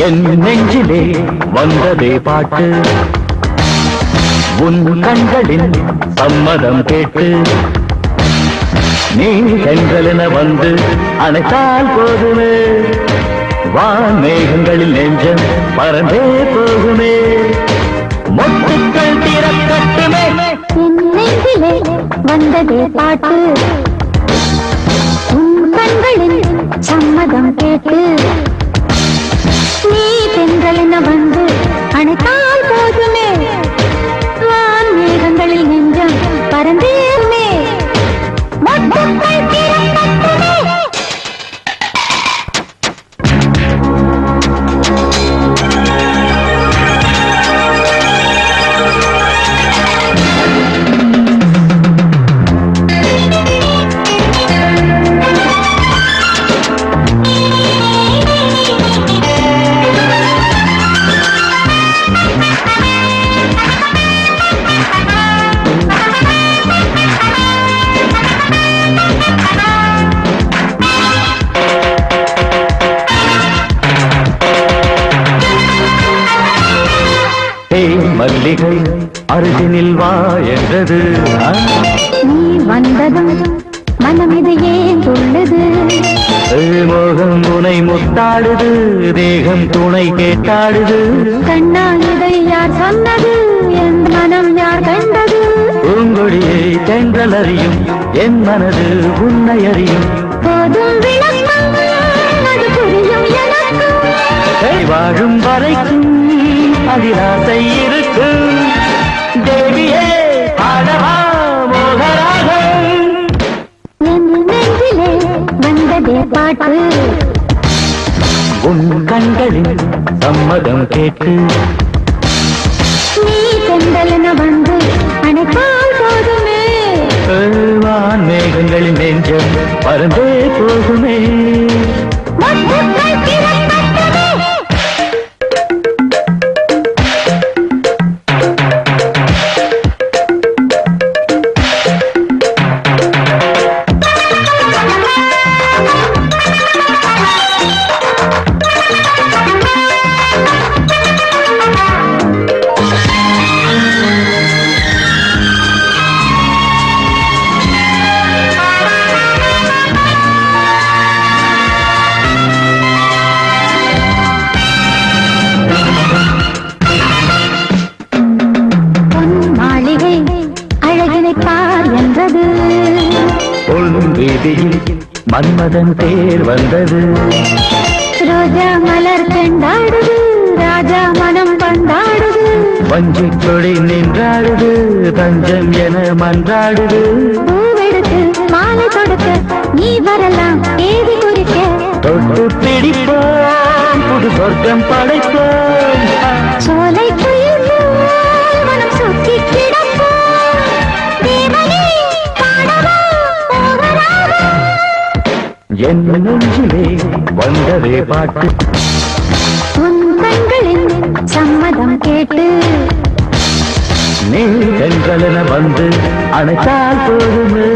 என் நெஞ்சிலே வந்ததே பாட்டு உன் கண்களின் சம்மதம் கேட்டு நீ சென்றலென வந்து அணைத்தால் போதுமே வான் மேகங்களில் நெஞ்சம் பறந்தே போகுமே மொட்டுக்கள் திறக்கட்டுமே என் நெஞ்சிலே வந்ததே பாட்டு உன் கண்களின் சம்மதம் கேட்டு நீ தென்றலென வந்து அணைத்தால் போதுமே வான் மேகங்களில் நெஞ்சம் பறந்தேருமே மொட்டுக்கள் திறக்கட்டுமே மல்லிகை அருகினில் வா என்றது நீ வந்ததும் மனம் இது ஏன் துள்ளது மோகம் உனை முத்தாடுது தேகம் துணை கேட்டாடுது கண்ணா இதை யார் சொன்னது என் மனம் யார் கண்டது பூங்கொடியை தென்றல் அறியும் என் மனது உன்னை அறியும் போதும் விளக்கம் அது புரியும் எனக்கு வாழும் வரைக்கும் அதிராசை இருக்கு தேவியே பாடவா மோகராகம் என் நெஞ்சிலே வந்ததே பாட்டு உன் கண்களின் சம்மதம் கேட்டு நீ தென்றலென வந்து அணைத்தால் போதுமே வான் மேகங்களின் நெஞ்சம் பறந்தே போகுமே மொட்டுக்கள் திறக்கட்டுமே மன்மதன் தேர் வந்தது ரோஜா மலர் கண்டாடுது ராஜா மனம் பந்தாடுது வஞ்சிக் கொடி நின்றாடுது தஞ்சம் என மன்றாடுது பூவெடுத்து மாலை கொடுக்க நீ வரலாம் ஏது குறிக்க தொட்டு பிடிப்போம் புது சொர்க்கம் படைப்போம் சோலை குயில் மனம் சுற்றி கிடப்போம் தேவனே பாடவா போகராகும் என் நெஞ்சிலே வந்ததே பாட்டு உன் கண்களின் சம்மதம் கேட்டு நீ சென்றலென வந்து அணைத்தால் போதுமே